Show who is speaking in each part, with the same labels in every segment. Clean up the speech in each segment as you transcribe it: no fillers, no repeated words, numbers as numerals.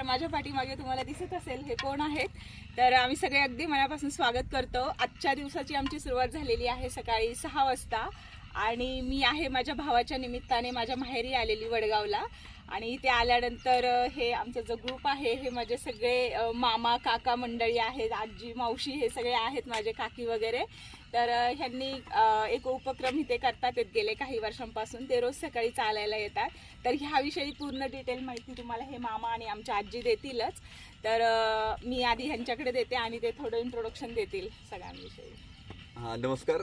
Speaker 1: माझ्या पाठीमागे तुम्हाला दिसत असेल हे कोण आहेत, तर आम्ही सगळे अगदी मनापासून स्वागत करतो। आजच्या दिवसाची आमची सुरुवात झालेली आहे सकाळी 6 वाजता आणि मी आहे माझ्या भावाच्या निमित्ताने माझ्या माहेरी आलेली वडगावला। आणि इथे आल्यानंतर हे आमचा जो ग्रुप आहे हे माझे सगळे मामा काका मंडळी आहेत, आजी मावशी हे सगळे आहेत माझे काकी वगैरे। तर ह्यांनी एक उपक्रम इथे करतात गेले काही वर्षांपासून, ते रोज सकाळी चालायला येतात। तर ह्याविषयी पूर्ण डिटेल माहिती तुम्हाला हे मामा आणि आमच्या आजी देतीलच। तर मी आधी ह्यांच्याकडे देते आणि ते थोडं इंट्रोडक्शन देतील सगळ्यांविषयी।
Speaker 2: नमस्कार।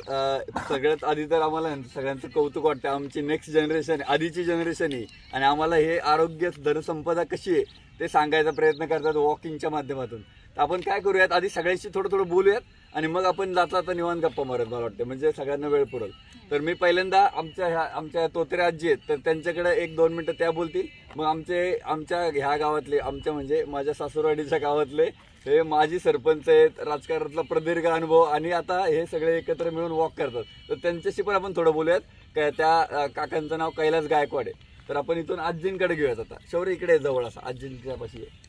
Speaker 2: सगळ्यात आधी तर आम्हाला सगळ्यांचं कौतुक वाटतं, आमची नेक्स्ट जनरेशन आधीची जनरेशन आहे आणि आम्हाला हे आरोग्य धनसंपदा कशी आहे ते सांगायचा प्रयत्न करतात वॉकिंगच्या माध्यमातून। तर आपण काय करूयात, आधी सगळ्यांशी थोडं बोलूयात आणि मग आपण जाता निवांत गप्पा मारत, मला वाटतं म्हणजे सगळ्यांना वेळ पुरेल। तर मी पहिल्यांदा आमच्या तोत्रे आजी आहेत तर त्यांच्याकडे 1-2 मिनिटं त्या बोलतील, मग आमच्या ह्या गावातले म्हणजे माझ्या सासूरवाडीच्या गावातले हे माजी सरपंच आहेत, राजकारणातला प्रदीर्घ अनुभव आणि आता हे सगळे एकत्र मिळून वॉक करतात। तर त्यांच्याशी पण आपण थोडं बोलूयात। त्या काकांचं नाव कैलास गायकवाड आहे। तर आपण इथून आजींकडे घेऊयात। आता शौर्य इकडे जवळ असा आजींच्या पाशी आहे।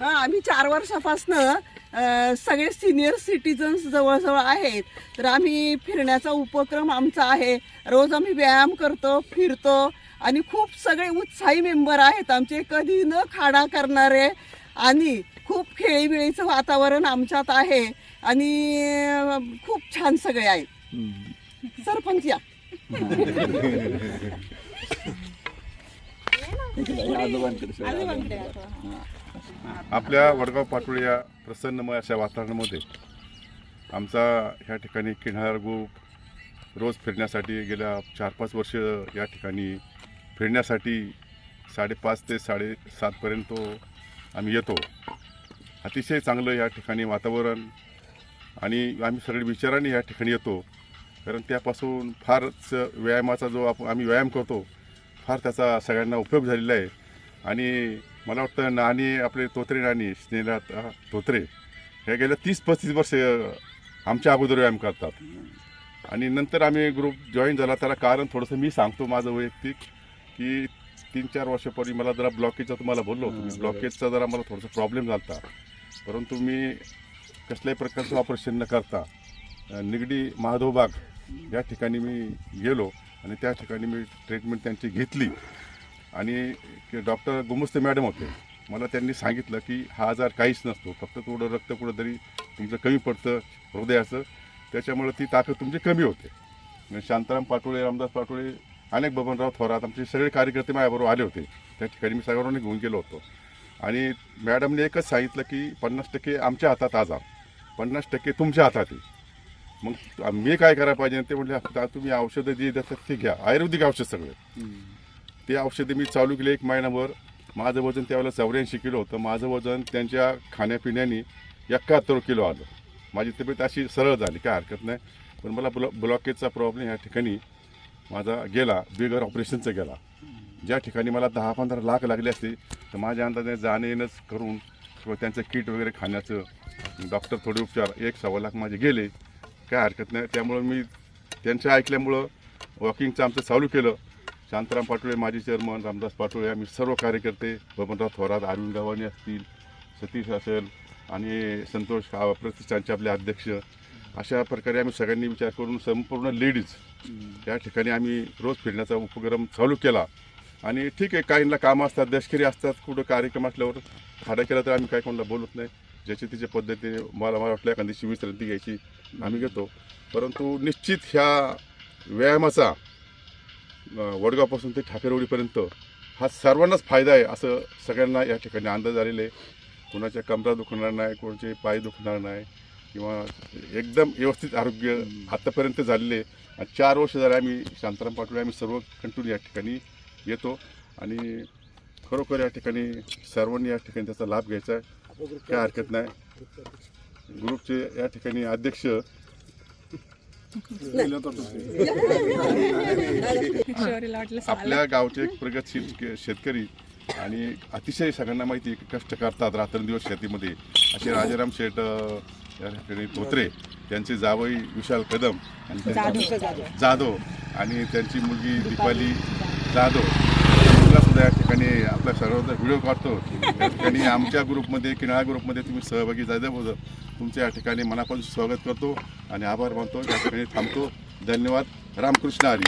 Speaker 3: आम्ही 4 वर्षापासनं सगळे सिनियर सिटीजन्स जवळजवळ आहेत। तर आम्ही फिरण्याचा उपक्रम आमचा आहे, रोज आम्ही व्यायाम करतो, फिरतो आणि खूप सगळे उत्साही मेंबर आहेत आमचे, कधी न खाडा करणारे आणि खूप खेळीबिळीचं वातावरण आमच्यात आहे आणि खूप छान सगळे आहेत। सरपंच या।
Speaker 4: आपल्या वडगाव पाटोळे या प्रसन्नमय अशा वातावरणामध्ये आमचा ह्या ठिकाणी किनारा ग्रुप रोज फिरण्यासाठी गेल्या 4-5 वर्ष या ठिकाणी फिरण्यासाठी 5:30 ते 7:30पर्यंत आम्ही येतो। अतिशय चांगलं या ठिकाणी वातावरण आणि आम्ही सगळे विचारांनी या ठिकाणी येतो, कारण त्यापासून फारच व्यायामाचा जो आम्ही व्यायाम करतो फार त्याचा सगळ्यांना उपयोग झालेला आहे। आणि मला वाटतं नानी आपले तोत्रे नानी स्नेहनाथ तोत्रे हे गेल्या 30-35 वर्ष आमच्या अगोदर व्यायाम करतात आणि नंतर आम्ही ग्रुप जॉईन झाला। त्याला कारण थोडंसं मी सांगतो माझं वैयक्तिक, की 3-4 वर्षापूर्वी मला जरा ब्लॉकेजचा तुम्हाला बोललो होतो, ब्लॉकेजचा जरा मला थोडासा प्रॉब्लेम झाला होता, परंतु मी कसल्याही प्रकारचं ऑपरेशन न करता निगडी माधवबाग या ठिकाणी मी गेलो आणि त्या ठिकाणी मी ट्रीटमेंट त्यांची घेतली आणि डॉक्टर गुमुस्ते मॅडम होते, मला त्यांनी सांगितलं की हा आजार काहीच नसतो, फक्त थोडं रक्त कुठंतरी तुमचं कमी पडतं हृदयाचं, त्याच्यामुळे ती ताकद तुमची कमी होते। शांताराम पाटोळे, रामदास पाटोळे, अनेक बबनराव थोरात आमचे सगळे कार्यकर्ते माझ्याबरोबर आले होते। त्या ठिकाणी मी सगळ्यांनी घेऊन गेलो होतो आणि मॅडमने एकच सांगितलं की 50% आमच्या हातात आजार, 50% तुमच्या हातात आहे। मग मी काय करायला पाहिजे ते म्हटले, तुम्ही औषधं जे देतात ते घ्या, आयुर्वेदिक औषध सगळे। ते औषधे मी चालू केले 1 महिनाभर। माझं वजन त्यावेळेला 84 किलो होतं, माझं वजन त्यांच्या खाण्यापिण्याने 71 किलो आलं। माझी तब्येत अशी सरळ झाली, काय हरकत नाही, पण मला ब्लॉकेजचा प्रॉब्लेम या ठिकाणी माझा गेला, बिगर ऑपरेशनचा गेला। ज्या ठिकाणी मला 10-15 लाख लागले असते तर माझ्या अंदाजाने जाणं येणंच करून किंवा त्यांचं किट वगैरे खाण्याचं डॉक्टर थोडे उपचार 1-1.25 लाख माझे गेले, काय हरकत नाही। त्यामुळं मी त्यांचं ऐकल्यामुळं वॉकिंगचं आमचं चालू केलं। शांताराम पाटोळे माझे चेअरमन, रामदास पाटोळे, आम्ही सर्व कार्यकर्ते, बबनराव थोरात, अरविंद गव्हाणे असतील, सतीश असेल आणि संतोष प्रतिष्ठानचे आपले अध्यक्ष, अशा प्रकारे आम्ही सगळ्यांनी विचार करून संपूर्ण लेडीज या ठिकाणी आम्ही रोज फिरण्याचा उपक्रम चालू केला। आणि ठीक आहे, काहींना कामं असतात, दशकरी असतात, कुठं कार्यक्रम असल्यावर खाडा केला तर आम्ही काय कोणाला बोलत नाही, ज्याची तिच्या पद्धतीने मला वाटलं एखाद्याची विश्रांती घ्यायची आम्ही घेतो। परंतु निश्चित ह्या व्यायामाचा वडगावपासून ते ठाकरवाडीपर्यंत हा सर्वांनाच फायदा आहे असं सगळ्यांना या ठिकाणी अंदाज आलेले आहे। कोणाच्या कमरा दुखणार नाही, कोणाचे पाय दुखणार नाही किंवा एकदम व्यवस्थित आरोग्य आतापर्यंत झालेले आहे। 4 वर्ष झाले आम्ही शांताराम पाटोळे आम्ही सर्व कंटिन्यू या ठिकाणी येतो आणि खरोखर या ठिकाणी सर्वांनी या ठिकाणी त्याचा लाभ घ्यायचा आहे, काय हरकत नाही। ग्रुपचे या ठिकाणी अध्यक्ष आपल्या गावचे एक प्रगतशील शेतकरी आणि अतिशय सगळ्यांना माहिती कष्ट करतात रात्रंदिवस शेतीमध्ये असे राजाराम शेठ या ठिकाणी तोत्रे, त्यांचे जावई विशाल कदम आणि जाधव आणि त्यांची मुलगी दीपाली जाधव मुलगा सुद्धा या ठिकाणी आपल्या सर्वांचा व्हिडिओ काढतो. या ठिकाणी आमच्या ग्रुपमध्ये किनाळा ग्रुपमध्ये तुम्ही सहभागी झाल्याबद्दल तुमच्या या ठिकाणी मनापासून स्वागत करतो आणि आभार मानतो. या ठिकाणी थांबतो. धन्यवाद. रामकृष्ण हरी.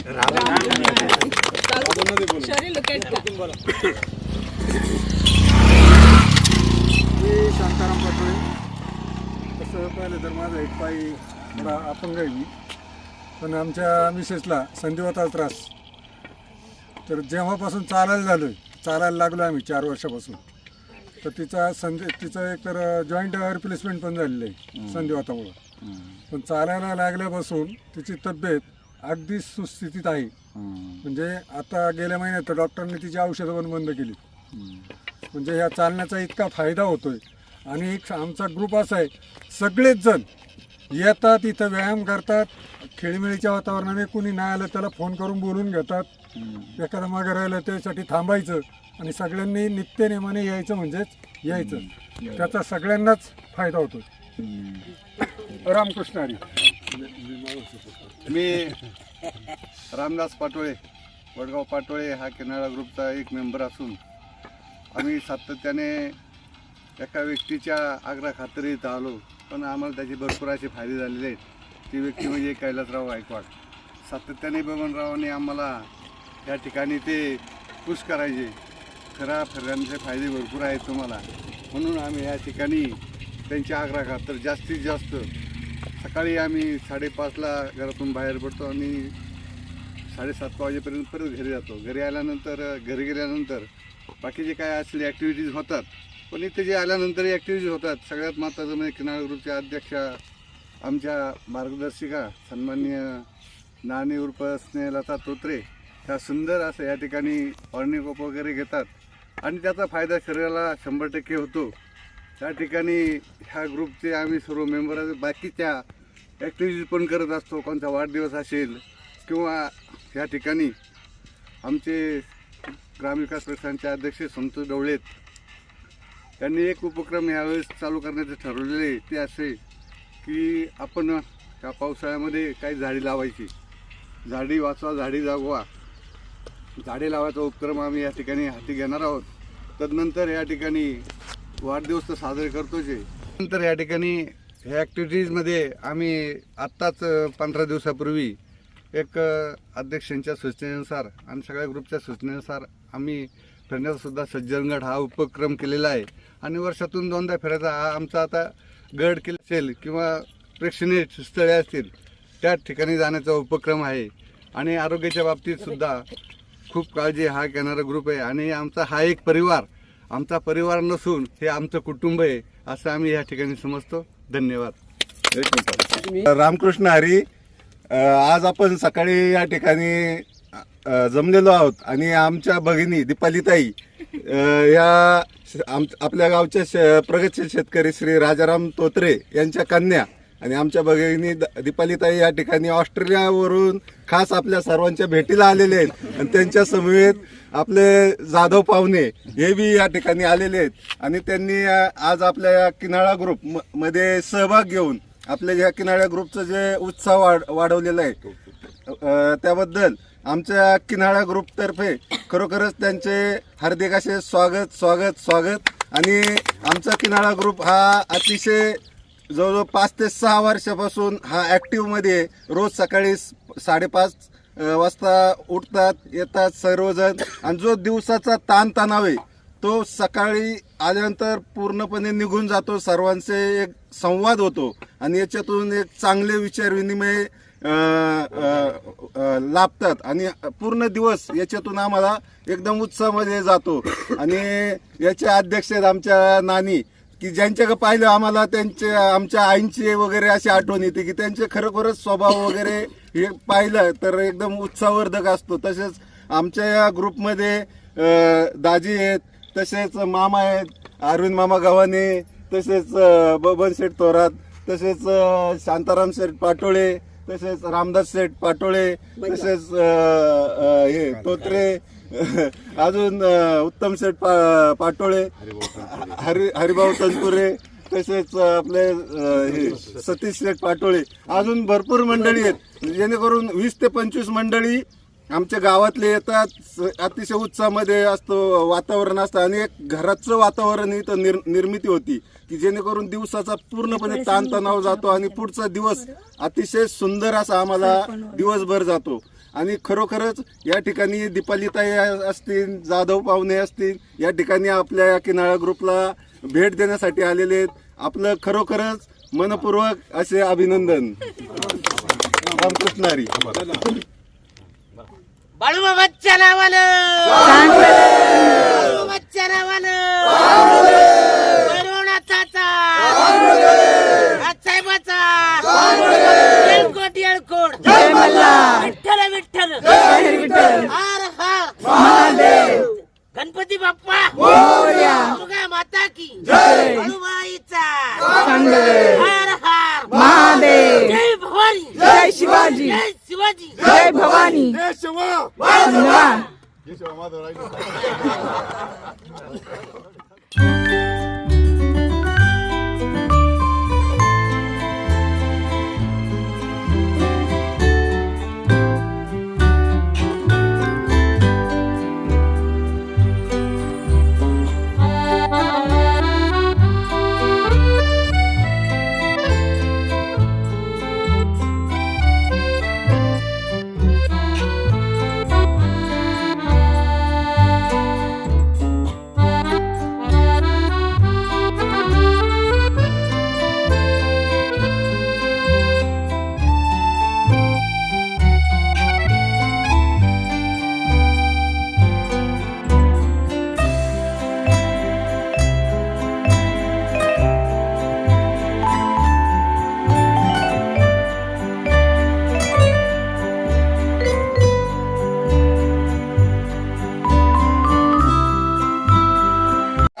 Speaker 1: शौर्य लुकेट का?
Speaker 5: मी शांताराम पाटोळे. तसं पाहिलं तर माझा एक पायी थोडा अपंग आहे मी, पण आमच्या मिसेसला संधिवाताचा त्रास. तर जेव्हापासून चालायला लागलो आम्ही 4 वर्षापासून, तर तिचं एक तर जॉईंट रिप्लेसमेंट पण झालेलं आहे संधिवातामुळं. पण चालायला लागल्यापासून तिची तब्येत अगदी सुस्थितीत आहे. म्हणजे आता गेल्या महिन्यात तर डॉक्टरने तिची औषधं पण बंद केली. म्हणजे ह्या चालण्याचा इतका फायदा होतोय. आणि आमचा ग्रुप असा आहे, सगळेच जण येतात, इथं व्यायाम करतात. खेळीमेळीच्या वातावरणाने कुणी नाही आलं त्याला फोन करून बोलून घेतात. एखादं मागं राहिलं त्यासाठी थांबायचं आणि सगळ्यांनी नित्यनेमाने यायचं, म्हणजेच यायचं. त्याचा सगळ्यांनाच फायदा होतो. रामकृष्ण हरी.
Speaker 6: मी रामदास पाटोळे, वडगाव पाटोळे हा किनाळा ग्रुपचा एक मेंबर असून आम्ही सातत्याने एका व्यक्तीच्या आग्रहाखातर इथं आलो, पण आम्हाला त्याचे भरपूर असे फायदे झालेले आहेत. ती व्यक्ती म्हणजे कैलासराव गायकवाड. सातत्याने बबनरावांनी आम्हाला या ठिकाणी ते पुश करायचे. फिरण्याचे फायदे भरपूर आहेत तुम्हाला, म्हणून आम्ही या ठिकाणी त्यांच्या आग्रहाखातर जास्तीत जास्त सकाळी आम्ही 5:30ला घरातून बाहेर पडतो आणि 7:30 वाजेपर्यंत परत घरी जातो. घरी गेल्यानंतर बाकीचे काय असले ॲक्टिव्हिटीज होतात, पण इथे जे आल्यानंतर ॲक्टिव्हिटीज होतात. सगळ्यात महत्त्वाचं म्हणजे किनाळा ग्रुपच्या अध्यक्षा, आमच्या मार्गदर्शिका सन्माननीय नानी उर्फ स्नेहलता तोत्रे, ह्या सुंदर असं या ठिकाणी मॉर्निंग वॉक वगैरे घेतात आणि त्याचा फायदा शरीराला 100% होतो. त्या ठिकाणी ह्या ग्रुपचे आम्ही सर्व मेंबर बाकीच्या ॲक्टिव्हिटीज पण करत असतो. कोणता वाढदिवस असेल किंवा या ठिकाणी आमचे ग्रामविकास प्रशासनाचे अध्यक्ष संतोष डवळेत, त्यांनी एक उपक्रम यावेळेस चालू करण्याचे ठरवलेले. ते असे की आपण या पावसाळ्यामध्ये काही झाडी लावायची. झाडी वाचवा, झाडी जागवा, झाडे लावायचा उपक्रम आम्ही या ठिकाणी हाती घेणार आहोत. तदनंतर या ठिकाणी वाढदिवस तर साजरे करतोच आहे. नंतर या ठिकाणी ह्या ॲक्टिव्हिटीजमध्ये आम्ही आत्ताच 15 दिवसापूर्वी एक अध्यक्षांच्या सूचनेनुसार आणि सगळ्या ग्रुपच्या सूचनेनुसार आम्ही फिरण्याचासुद्धा सज्जन गट हा उपक्रम केलेला आहे. आणि वर्षातून 2दा फिरायचा हा आमचा आता गड केला असेल किंवा प्रेक्षणीय स्थळे असतील त्या ठिकाणी जाण्याचा उपक्रम आहे. आणि आरोग्याच्या बाबतीतसुद्धा खूप काळजी हा घेणारा ग्रुप आहे. आणि आमचा हा एक परिवार, आमचा परिवार नसून हे आमचं कुटुंब आहे असं आम्ही या ठिकाणी समजतो. धन्यवाद.
Speaker 4: एक मिनिट. रामकृष्ण हरी. आज आपण सकाळी या ठिकाणी जमलेलो आहोत आणि आमच्या भगिनी दीपालीताई या आपल्या गावच्या प्रगतशील शेतकरी श्री राजाराम तोत्रे यांच्या कन्या आणि आमच्या भगिनी दीपालीताई या ठिकाणी ऑस्ट्रेलियावरून खास आपल्या सर्वांच्या भेटीला आलेले आहेत. आणि त्यांच्या समवेत आपले जाधव पाहुणे हे बी या ठिकाणी आलेले आहेत. आणि त्यांनी आज आपल्या या किनाळा ग्रुप मध्ये सहभाग घेऊन आपल्या या किनाळा ग्रुपचं जे उत्साह वाढवलेला आहे त्याबद्दल आमच्या किनाळा ग्रुपतर्फे खरोखरच त्यांचे हार्दिक असे स्वागत. आणि आमचा किनाळा ग्रुप हा अतिशय जवळजवळ 5 ते 6 वर्षापासून हा ॲक्टिव्हमध्ये रोज सकाळी 5:30 वाजता उठतात, येतात सर्वजण. आणि जो दिवसाचा ताणतणाव आहे तो सकाळी आल्यानंतर पूर्णपणे निघून जातो. सर्वांचे एक संवाद होतो आणि याच्यातून एक चांगले विचार विनिमय लाभतात आणि पूर्ण दिवस याच्यातून आम्हाला एकदम उत्साहामध्ये जातो. आणि याचे अध्यक्ष आहेत आमच्या नानी, की ज्यांच्याकडे पाहिलं आम्हाला आमच्या आईंची वगैरे अशी आठवण येते की त्यांचे खरोखरच स्वभाव वगैरे हे पाहिलं तर एकदम उत्साहवर्धक असतो. तसेच आमच्या या ग्रुपमध्ये दाजी आहेत, तसेच मामा आहेत, अरविंद मामा गव्हाणे, तसेच बबन शेठ थोरात, तसेच शांताराम शेठ पाटोळे, तसेच रामदास शेठ पाटोळे, तसेच हे तोत्रे, अजून उत्तम शेठ पाटोळे, हरिभाऊ तनपुरे, तसेच आपले हे सतीश शेठ पाटोळे, अजून भरपूर मंडळी आहेत. जेणेकरून 20 ते 25 मंडळी
Speaker 7: आमच्या गावातले येतात, अतिशय उत्साहामध्ये असतो, वातावरण असतं आणि एक घराचं वातावरण इथं निर्मिती होती की जेणेकरून दिवसाचा पूर्णपणे ताणतणाव जातो आणि पुढचा दिवस अतिशय सुंदर असा आम्हाला दिवसभर जातो. आणि खरोखरच या ठिकाणी दीपालीताई असतील, जाधव पाहुणे असतील, या ठिकाणी आपल्या या किनाळा ग्रुपला भेट देण्यासाठी आलेले आहेत. आपलं खरोखरच मनपूर्वक असे अभिनंदन. रामकृष्ण हरी.
Speaker 8: बाळूबाबाच्या नावानं, बाळूबाबाच्या नावानं, भैरवनाथाचा, आजसाहेबाचा, येळकोट येळकोट, विठ्ठल विठ्ठल, हर हर महादेव, गणपती बाप्पा, दुर्गा माता की, बाळूबाईचा, हर हर महादेव, जय भवानी, जय शिवाजी, जय शिवाजी, जय भवानी,
Speaker 7: जय शिवा.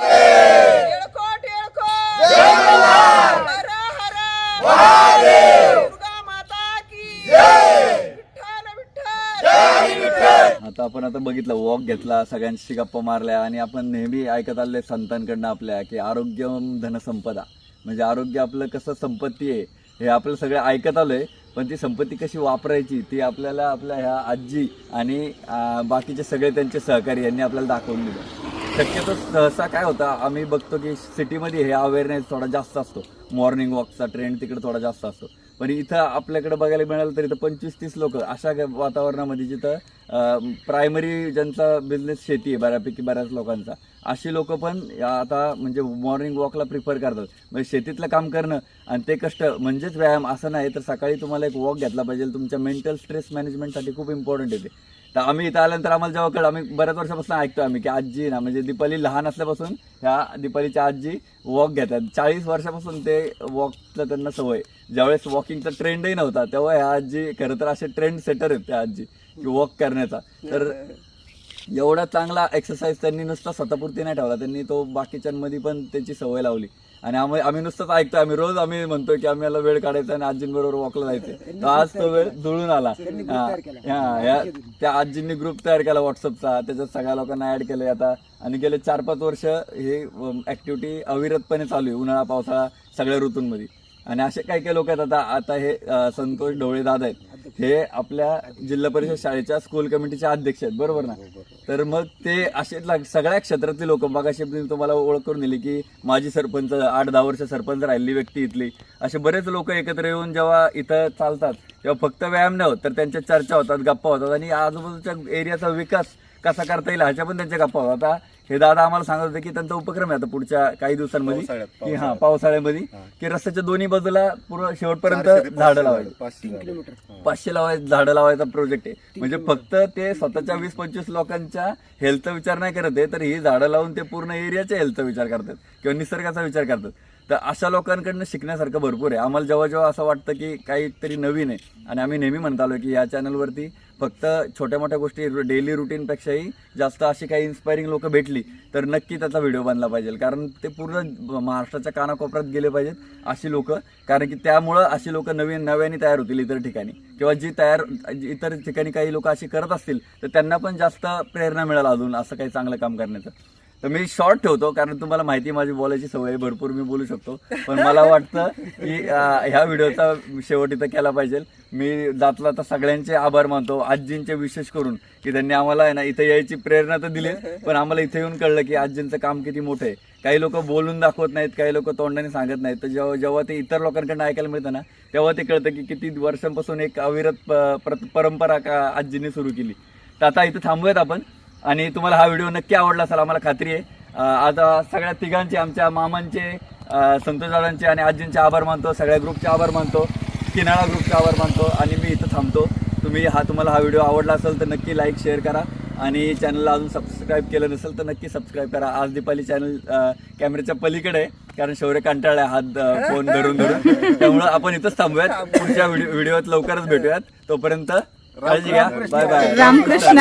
Speaker 3: येळकोट येळकोट, हर हर महादेव, दुर्गा माता की जय, विठ्ठल विठ्ठल.
Speaker 2: आता बघितलं, वॉक घेतला, सगळ्यांशी गप्पा मारल्या आणि आपण नेहमी ऐकत आले संतांकडनं आपल्या की आरोग्यम धनसंपदा, म्हणजे आरोग्य आपलं कसं संपत्ती आहे हे आपलं सगळं ऐकत आलोय. पण ती संपत्ती कशी वापरायची ती आपल्याला आपल्या ह्या आजी आणि बाकीचे सगळे त्यांचे सहकारी यांनी आपल्याला दाखवून दिलं. शक्यतो सहसा काय होता, आम्ही बघतो की सिटीमध्ये हे अवेअरनेस थोडा जास्त असतो, मॉर्निंग वॉकचा ट्रेंड तिकडे थोडा जास्त असतो. पण इथं आपल्याकडे बघायला मिळालं तर इथं 25-30 लोक अशा वातावरणामध्ये जिथं प्रायमरी ज्यांचा बिझनेस शेती आहे बऱ्यापैकी बऱ्याच लोकांचा, अशी लोक पण आता म्हणजे मॉर्निंग वॉकला प्रिफर करतात. म्हणजे शेतीतलं काम करणं आणि ते कष्ट म्हणजेच व्यायाम असं नाही, तर सकाळी तुम्हाला एक वॉक घेतला पाहिजे. तुमच्या मेंटल स्ट्रेस मॅनेजमेंटसाठी खूप इम्पॉर्टंट येते. तर आम्ही इथं आल्यानंतर आम्हाला जेव्हा कळलं, आम्ही बऱ्याच वर्षापासून ऐकतो आम्ही की आजी ना, म्हणजे दीपाली लहान असल्यापासून ह्या दीपालीच्या आजी वॉक घेतात. 40 वर्षापासून ते वॉकचं त्यांना सवय. ज्यावेळेस वॉकिंगचा ट्रेंडही नव्हता तेव्हा ह्या आजी खरं तर असे ट्रेंड सेटर आहेत त्या आजी की वॉक करण्याचा. तर एवढा चांगला एक्सरसाइज त्यांनी नुसता स्वतःपुरती नाही ठेवला, त्यांनी तो बाकीच्यांमध्ये पण त्याची सवय लावली. आणि आम्ही नुसतंच ऐकतो, आम्ही रोज आम्ही म्हणतोय की आम्हाला वेळ काढायचा आणि आजींबरोबर वॉकला जायचं. तर आज तो वेळ जुळून आला. त्या आजींनी ग्रुप तयार केला व्हॉट्सअपचा, त्याच्यात सगळ्या लोकांना ऍड केलंय आता. आणि गेले 4-5 वर्ष हे ऍक्टिव्हिटी अविरतपणे चालू आहे, उन्हाळा पावसाळा सगळ्या ऋतूंमध्ये. आणि असे काही काही लोक आहेत आता हे संतोष ढवळे दादा आहेत, हे आपल्या जिल्हा परिषद शाळेच्या स्कूल कमिटीचे अध्यक्ष आहेत, बरोबर ना. तर मग ते असे सगळ्या क्षेत्रातली लोक, मगाशी तुम्हाला ओळख करून दिली की माजी सरपंच, 8-10 वर्ष सरपंच राहिलेली व्यक्ती इथली, असे बरेच लोक एकत्र येऊन जेव्हा इथं चालतात तेव्हा फक्त व्यायाम नाही होत, तर त्यांच्या चर्चा होतात, गप्पा होतात आणि आजूबाजूच्या एरियाचा विकास कसा करता येईल ह्याच्या पण त्यांच्या गप्पा होतात. आता हे दादा आम्हाला सांगत होते की त्यांचा उपक्रम आहे आता पुढच्या काही दिवसांमध्ये की पावसाळ्यामध्ये की रस्त्याच्या दोन्ही बाजूला पूर्ण शेवटपर्यंत झाडं लावायची, 500 झाडं लावायचा प्रोजेक्ट आहे. म्हणजे फक्त ते स्वतःच्या 20-25 लोकांच्या हेल्थचा विचार नाही करत आहे, तर ही झाडं लावून ते पूर्ण एरियाच्या हेल्थचा विचार करतात किंवा निसर्गाचा विचार करतात. तर अशा लोकांकडनं शिकण्यासारखं भरपूर आहे. आम्हाला जेव्हा जेव्हा असं वाटतं की काहीतरी नवीन आहे, आणि आम्ही नेहमी म्हणत आलो की या चॅनलवरती फक्त छोट्या मोठ्या गोष्टी डेली रुटीनपेक्षाही जास्त अशी काही इन्स्पायरिंग लोक भेटली तर नक्की त्याचा व्हिडिओ बनला पाहिजे, कारण ते पूर्ण महाराष्ट्राच्या कानाकोपऱ्यात गेले पाहिजेत अशी लोक, कारण की त्यामुळं अशी लोक नव्याने तयार होतील इतर ठिकाणी, किंवा इतर ठिकाणी काही लोक अशी करत असतील तर त्यांना पण जास्त प्रेरणा मिळेल अजून असं काही चांगलं काम करण्याचं. तर मी शॉर्ट ठेवतो, कारण तुम्हाला माहिती आहे माझी बोलायची सवय आहे, भरपूर मी बोलू शकतो. पण मला वाटतं की ह्या व्हिडिओचा शेवट इथं केला पाहिजे. मी जातला तर सगळ्यांचे आभार मानतो, आजींचे विशेष करून, की त्यांनी आम्हाला आहे ना इथं यायची प्रेरणा तर दिली, पण आम्हाला इथे येऊन कळलं की आजींचं काम किती मोठं आहे. काही लोक बोलून दाखवत नाहीत, काही लोक तोंडाने सांगत नाहीत. तर जेव्हा ते इतर लोकांकडून ऐकायला मिळतं ना, तेव्हा ते कळतं की किती वर्षांपासून एक अविरत परंपरा आजींनी सुरू केली. तर आता इथं थांबूयात आपण, आणि तुम्हाला हा व्हिडिओ नक्की आवडला असेल आम्हाला खात्री आहे. आता सगळ्या तिघांचे, आमच्या मामांचे, संतोष दादांचे आणि आजींचे आभार मानतो, सगळ्या ग्रुपचे आभार मानतो, किनाळा ग्रुपचे आभार मानतो, आणि मी इथं थांबतो. तुम्हाला हा व्हिडिओ आवडला असेल तर नक्की लाईक शेअर करा, आणि चॅनलला अजून सबस्क्राईब केलं नसेल तर नक्की सबस्क्राईब करा. आज दीपाली चॅनल कॅमेऱ्याच्या पलीकडे आहे, कारण शौर्य कंटाळला हात फोन धरून त्यामुळं आपण इथंच थांबूयात. पुढच्या व्हिडिओत लवकरच भेटूयात. तोपर्यंत काळजी घ्या. Bye bye.
Speaker 1: रामकृष्ण.